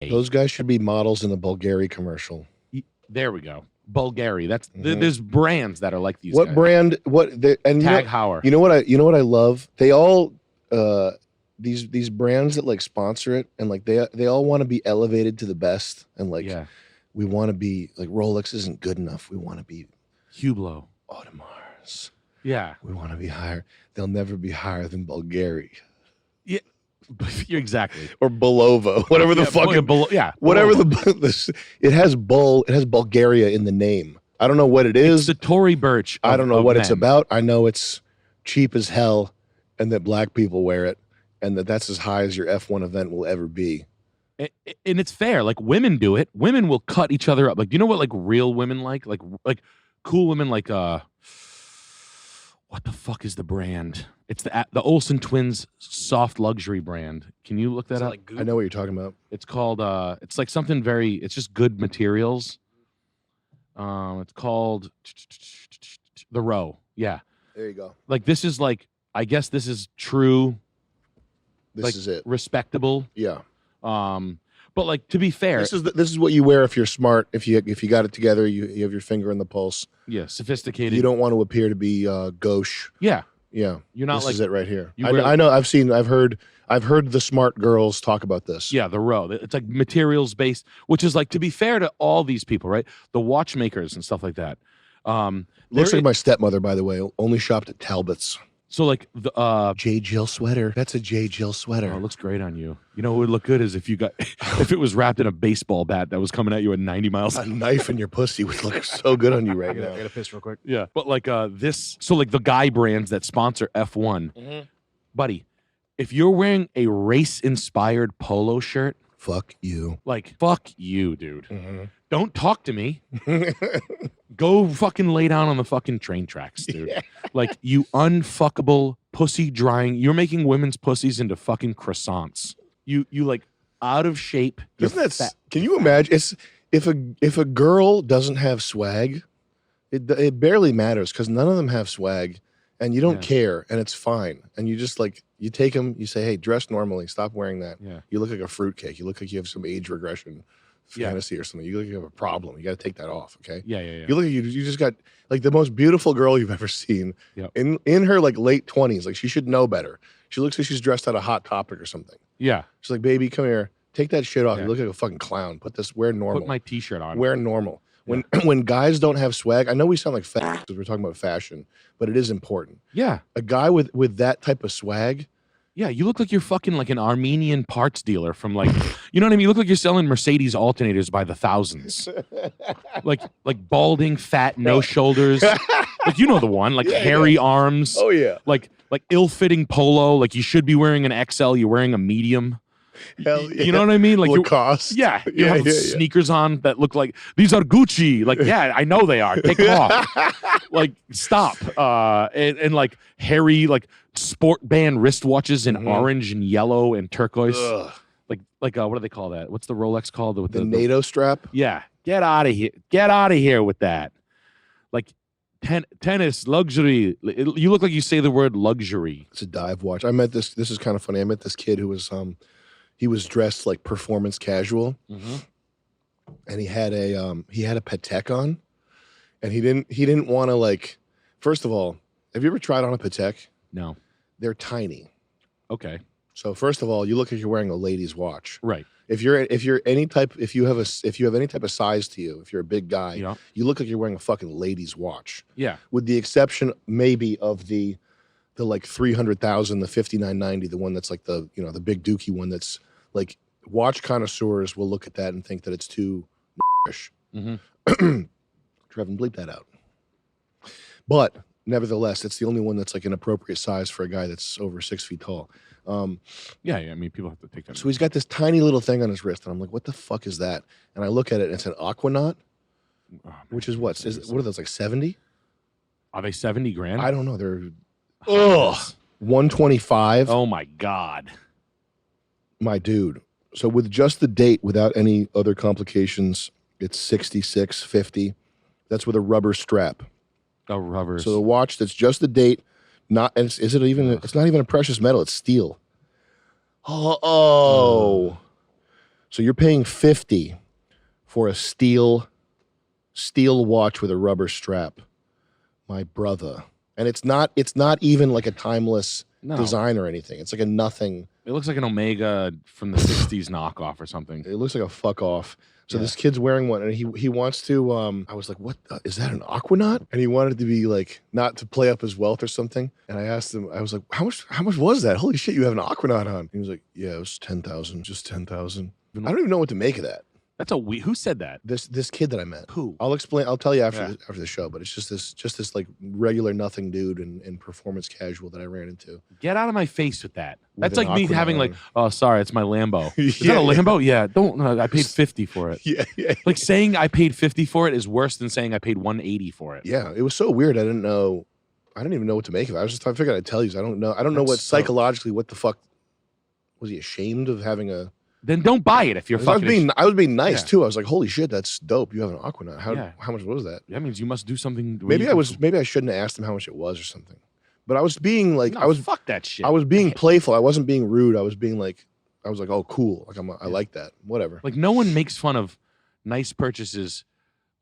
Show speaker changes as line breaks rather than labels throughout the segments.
Those guys should be models in a Bulgari commercial.
There we go. Bulgari. That's there's brands that are like these.
What
guys.
brand? What the, and
Tag Heuer.
You know what I love? They all these brands that like sponsor it and like they all want to be elevated to the best and like we want to be like Rolex isn't good enough. We want to be
Hublot,
Audemars.
Yeah,
we want to be higher. They'll never be higher than Bulgari.
Yeah, you're exactly.
Or Bulova, whatever the fucking whatever the it has Bulgaria in the name. I don't know what it is.
It's the Tory Burch.
I don't know what it's about. I know it's cheap as hell, and that black people wear it, and that's as high as your F1 event will ever be.
And it's fair. Like women do it. Women will cut each other up. Like, do you know what like real women like cool women like what the fuck is the brand? It's the Olsen Twins soft luxury brand. Can you look that up?
Like I know what you're talking about.
It's called it's like something very, it's just good materials. It's called The Row. Yeah.
There you go.
Like this is like, I guess this is true.
This
like,
is it.
Respectable.
Yeah.
But like to be fair,
this is what you wear if you're smart. If you got it together, you have your finger in the pulse.
Yeah, sophisticated.
You don't want to appear to be gauche.
Yeah.
Yeah.
You're not
this
like
is it right here. I know. I've heard the smart girls talk about this.
Yeah, The Row. It's like materials based, which is like, to be fair to all these people, right? The watchmakers and stuff like that.
Looks like my stepmother, by the way, only shopped at Talbot's.
So like the
J. Jill sweater. That's a J. Jill sweater.
Oh, it looks great on you. You know what would look good is if you got if it was wrapped in a baseball bat that was coming at you at 90 miles.
A knife in your pussy would look so good on you right now.
I gotta piss real quick.
Yeah. But like this, so like the guy brands that sponsor F1, buddy, if you're wearing a race-inspired polo shirt,
fuck you.
Like, fuck you, dude. Don't talk to me. Go fucking lay down on the fucking train tracks, dude. Yeah. Like, you unfuckable pussy drying. You're making women's pussies into fucking croissants. You like out of shape.
Isn't that? Can you imagine? It's if a girl doesn't have swag, it barely matters because none of them have swag, and you don't care, and it's fine. And you just like you take them. You say, hey, dress normally. Stop wearing that. Yeah. You look like a fruitcake. You look like you have some age regression fantasy or something. You look like you have a problem. You got to take that off, okay?
Yeah.
You look like you just got like the most beautiful girl you've ever seen.
Yep.
In her like late 20s. Like she should know better. She looks like she's dressed out of Hot Topic or something.
Yeah.
She's like, baby, come here. Take that shit off. You look like a fucking clown. Wear normal.
Put my t-shirt on.
Wear normal. When guys don't have swag, I know we sound like fat because we're talking about fashion, but it is important.
Yeah.
A guy with that type of swag.
Yeah, you look like you're fucking like an Armenian parts dealer from like, you know what I mean? You look like you're selling Mercedes alternators by the thousands. like balding, fat, no shoulders. Like, you know the one, like hairy arms.
Oh yeah.
Like ill-fitting polo. Like you should be wearing an XL. You're wearing a medium.
Hell yeah.
You know what I mean? Like
Lacoste.
You have sneakers on that look like these are Gucci. Like, yeah, I know they are. Take them off. Like, stop. And like hairy, like sport band wristwatches in orange and yellow and turquoise.
Ugh.
Like what do they call that? What's the Rolex called? With
the NATO strap?
Yeah. Get out of here. Get out of here with that. Like tennis, luxury. You look like you say the word luxury.
It's a dive watch. I met this is kind of funny. I met this kid who was he was dressed like performance casual, and he had a Patek on, and he didn't want to like. First of all, have you ever tried on a Patek?
No,
they're tiny.
Okay,
so first of all, you look like you're wearing a lady's watch.
Right.
If you have any type of size to you, if you're a big guy, you look like you're wearing a fucking lady's watch.
Yeah.
With the exception maybe of the like 300,000, the 5990, the one that's like the the big dookie one that's like watch connoisseurs will look at that and think that it's too ish. Trevin, bleep that out. But nevertheless, it's the only one that's like an appropriate size for a guy that's over 6 feet tall.
Yeah. I mean, people have to take that.
So he's got this tiny little thing on his wrist, and I'm like, what the fuck is that? And I look at it, and it's an aquanaut, which is what are those, like 70?
Are they 70 grand?
I don't know. They're 125.
Oh my God.
My dude. So with just the date, without any other complications, it's $66.50. That's with a rubber strap.
A rubber.
So the watch that's just the date, it's not even a precious metal, it's steel. Oh. So you're paying 50 for a steel watch with a rubber strap, my brother. And it's not even like a timeless design or anything. It's like a nothing.
It looks like an Omega from the 60s knockoff or something.
It looks like a fuck off. So this kid's wearing one, and he wants to. I was like, "What is that? An aquanaut?" And he wanted to be like not to play up his wealth or something. And I asked him, I was like, "How much was that? Holy shit, you have an aquanaut on?" He was like, "Yeah, it was 10,000, just 10,000." I don't even know what to make of that.
That's who said that?
This kid that I met.
Who?
I'll explain. I'll tell you after the show. But it's just this like regular nothing dude in performance casual that I ran into.
Get out of my face with that.
With
That's like me having like, oh, sorry, it's my Lambo. Is
Yeah,
that a Lambo? Yeah. Don't. I paid 50 for it.
Yeah.
Like saying I paid 50 for it is worse than saying I paid 180 for it.
Yeah, it was so weird. I didn't even know what to make of it. I figured I'd tell you. I don't know. I don't know what psychologically. What the fuck was he ashamed of having a?
Then don't buy it if you're fucking.
I was being nice too. I was like, "Holy shit, that's dope! You have an aquanaut. How much was that?"
That means you must do something.
Maybe I shouldn't have asked him how much it was or something. But I was being like,
fuck that shit.
I was being playful. I wasn't being rude. I was being like, "Oh, cool. Like I like that. Whatever."
Like no one makes fun of nice purchases.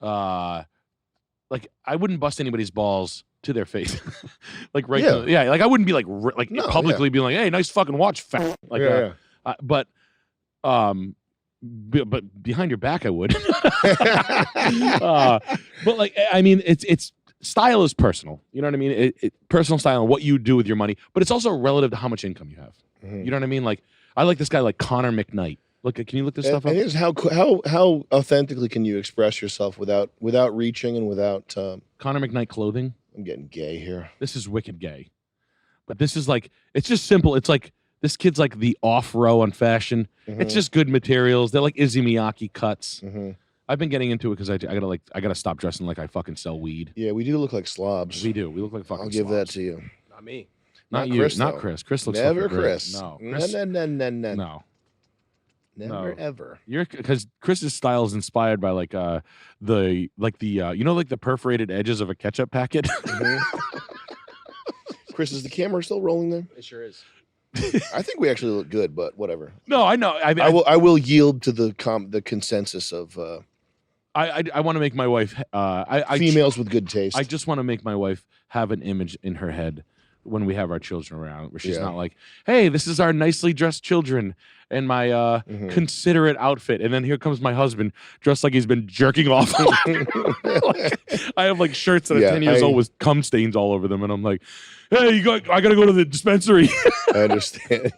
Like I wouldn't bust anybody's balls to their face. Like regular, like I wouldn't be like publicly being like, "Hey, nice fucking watch, fat." Like, but behind your back, I would. But like, I mean, it's style is personal. You know what I mean? Personal style and what you do with your money, but it's also relative to how much income you have.
Mm-hmm.
You know what I mean? Like, I like this guy like Connor McKnight. Look, can you look this stuff up?
It is how authentically can you express yourself without reaching and without
Connor McKnight clothing.
I'm getting gay here.
This is wicked gay, but this is like it's just simple. It's like this kid's like the off row on fashion.
Mm-hmm.
It's just good materials. They're like Izzy Miyake cuts.
Mm-hmm.
I've been getting into it because I gotta stop dressing like I fucking sell weed.
Yeah, we do look like slobs.
We do. We look like fucking.
I'll give
slobs.
that to you.
Not me.
Not you.
Chris,
not
though.
Chris. Chris looks
never
fucking
Chris.
Great. No.
No.
Chris,
No. Never
No.
ever.
You're because Chris's style is inspired by like the you know like the perforated edges of a ketchup packet.
Mm-hmm. Chris, is the camera still rolling there?
It sure is.
I think we actually look good, but whatever.
No, I know.
I will yield to the consensus of
I want to make my wife
females with good taste.
I just want to make my wife have an image in her head when we have our children around where she's not like, hey, this is our nicely dressed children and my considerate outfit. And then here comes my husband dressed like he's been jerking off. Like, I have like shirts that are 10 years old with cum stains all over them. And I'm like, hey, I got to go to the dispensary.
I understand.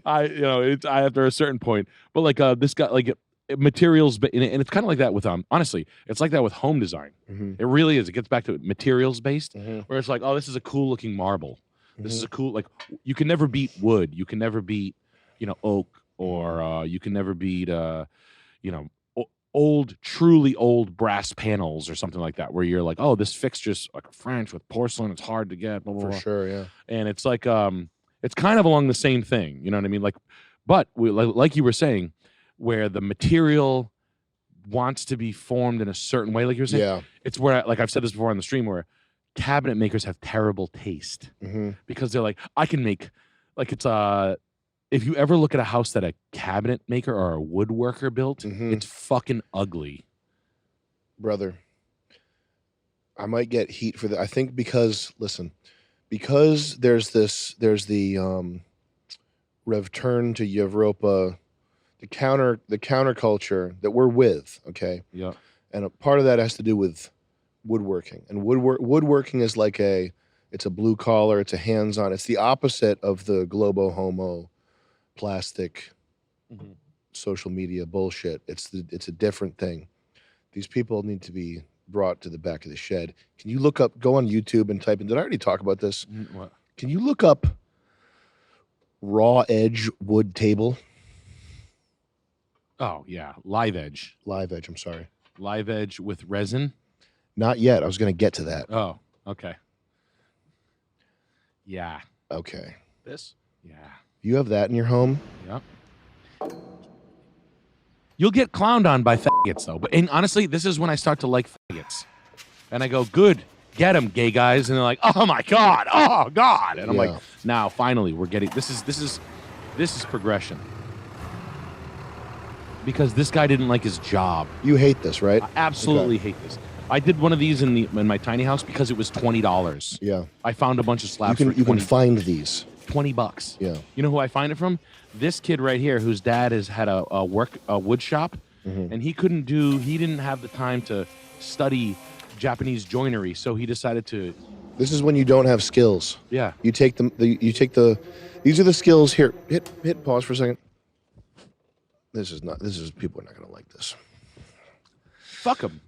After a certain point, but like this guy, like materials, and it's kind of like that with honestly, it's like that with home design.
Mm-hmm.
It really is. It gets back to materials based,
Mm-hmm.
where it's like, oh, this is a cool looking marble. This is a cool, like, you can never beat wood. You can never beat, oak, or you can never beat, truly old brass panels or something like that, where you're like, oh, this fixture's like a French with porcelain. It's hard to get. Blah, blah,
For
blah.
sure, yeah.
And it's like, it's kind of along the same thing. You know what I mean? Like, but like you were saying, where the material wants to be formed in a certain way, like you were saying.
Yeah.
It's where, like I've said this before on the stream, where cabinet makers have terrible taste because they're like, I can make, like it's if you ever look at a house that a cabinet maker or a woodworker built, it's fucking ugly.
Brother, I might get heat for that. I think because there's the return to Europa, the counterculture that we're with, okay?
Yeah.
And a part of that has to do with woodworking. And woodworking is like it's a blue collar, it's a hands-on. It's the opposite of the globo homo plastic social media bullshit. It's a different thing. These people need to be brought to the back of the shed. Can you go on YouTube and type in, did I already talk about this?
What?
Can you look up raw edge wood table?
Oh yeah, live edge.
Live edge, I'm sorry.
Live edge with resin?
Not yet. I was going to get to that.
Oh, okay. Yeah.
Okay.
This?
Yeah.
You have that in your home?
Yep. You'll get clowned on by faggots, though. And honestly, this is when I start to like faggots. And I go, good, get them, gay guys. And they're like, oh my God, oh God. And I'm like, now finally we're getting, this is progression. because this guy didn't like his job.
You hate this, right?
I absolutely hate this. I did one of these in my tiny house because it was $20.
Yeah.
I found a bunch of slabs
You
for 20,
can find these.
$20.
Yeah.
You know who I find it from? This kid right here, whose dad had a wood shop, and he didn't have the time to study Japanese joinery, so he decided to.
This is when you don't have skills.
Yeah.
You take them. These are the skills here. Hit pause for a second. This is people are not going to like this.
Fuck them.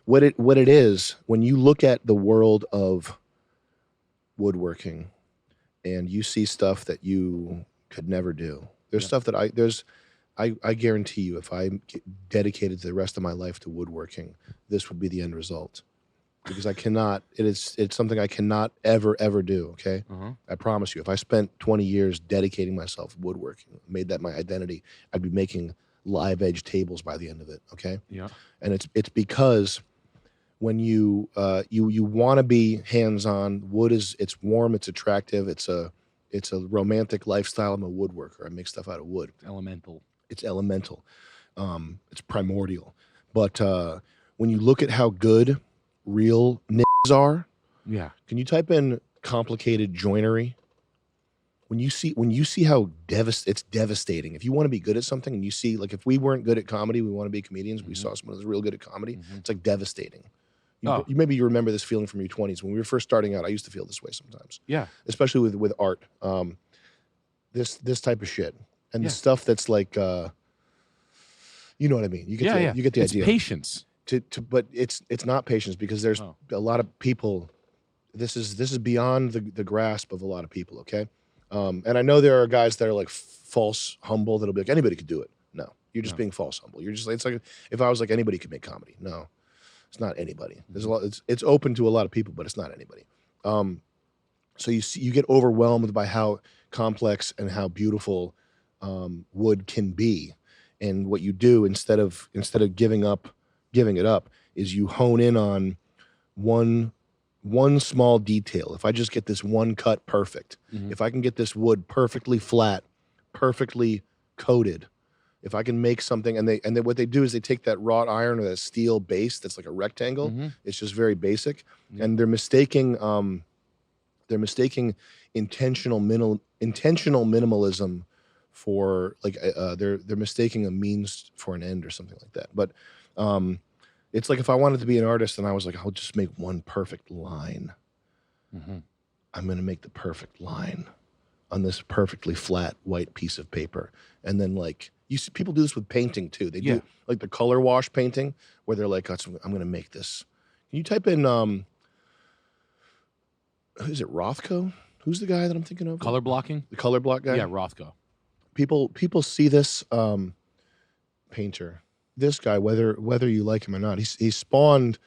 What it is, when you look at the world of woodworking and you see stuff that you could never do. There's stuff that I guarantee you, if I dedicated the rest of my life to woodworking, this would be the end result. Because it's something I cannot ever do, okay? I promise you, if I spent 20 years dedicating myself to woodworking, made that my identity, I'd be making live edge tables by the end of it, okay?
Yeah.
And it's because when you want to be hands-on, it's warm, it's attractive, it's a romantic lifestyle. I'm a woodworker. I make stuff out of wood. It's elemental. It's primordial. But when you look at how good real niggas are,
yeah.
Can you type in complicated joinery? When you see how it's devastating. If you want to be good at something and you see, like, if we weren't good at comedy, we want to be comedians. We saw someone who's real good at comedy. It's like devastating. Maybe you remember this feeling from your 20s. When we were first starting out, I used to feel this way sometimes.
Yeah. Especially
with art. This type of shit. And the stuff that's like, you know what I mean? You get the idea.
It's patience.
But it's not patience, because there's a lot of people. This is beyond the grasp of a lot of people. Okay, and I know there are guys that are like false humble that'll be like, anybody could do it. No, you're just being false humble. You're just, it's like if I was like, anybody could make comedy. No, it's not anybody. There's a lot. It's open to a lot of people, but it's not anybody. So you get overwhelmed by how complex and how beautiful wood can be, and what you do instead of giving it up is you hone in on one small detail. If I just get this one cut perfect, if I can get this wood perfectly flat, perfectly coated, if I can make something, and what they do is they take that wrought iron or that steel base that's like a rectangle. It's just very basic, and they're mistaking intentional minimalism for like they're mistaking a means for an end or something like that. But it's like if I wanted to be an artist and I was like, I'll just make one perfect line. I'm going to make the perfect line on this perfectly flat white piece of paper. And then, like, you see people do this with painting too. They do like the color wash painting where they're like, I'm going to make this. Can you type in, is it Rothko? Who's the guy that I'm thinking of?
Color blocking?
The color block guy?
Yeah, Rothko.
People see this painter, this guy, whether you like him or not, he spawned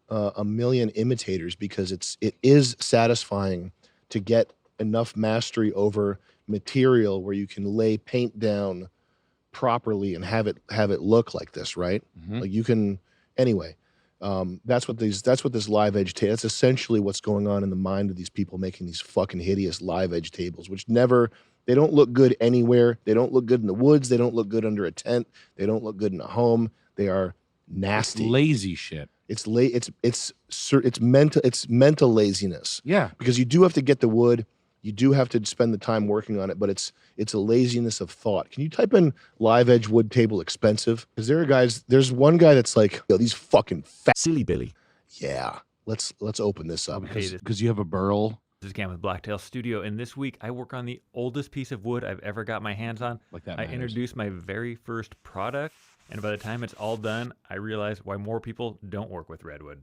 a million imitators because it is satisfying to get enough mastery over material where you can lay paint down properly and have it look like this, right? Like you can anyway. That's what this live edge table. That's essentially what's going on in the mind of these people making these fucking hideous live edge tables, which they don't look good anywhere. They don't look good in the woods. They don't look good under a tent. They don't look good in a home. They are nasty.
It's lazy shit.
It's mental laziness.
Yeah,
because you do have to get the wood. You do have to spend the time working on it, but it's a laziness of thought. Can you type in live edge wood table expensive? Because there's one guy that's like, yo, these fucking fat
Silly Billy.
Yeah, let's open this up.
Because you have a burl.
This is Cam with Blacktail Studio, and this week I work on the oldest piece of wood I've ever got my hands on.
Like that
I
matters.
introduced my very first product, and by the time it's all done, I realize why more people don't work with redwood.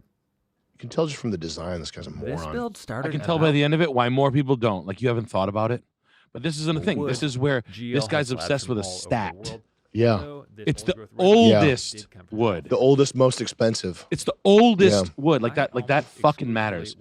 You can tell just from the design, this guy's a
This
moron.
build started.
I can tell by the end of it why more people don't. Like, you haven't thought about it. But this isn't a thing. This is where this guy's obsessed with a stat.
Yeah.
It's the oldest wood.
The oldest, most expensive.
It's the oldest wood. Like that fucking matters.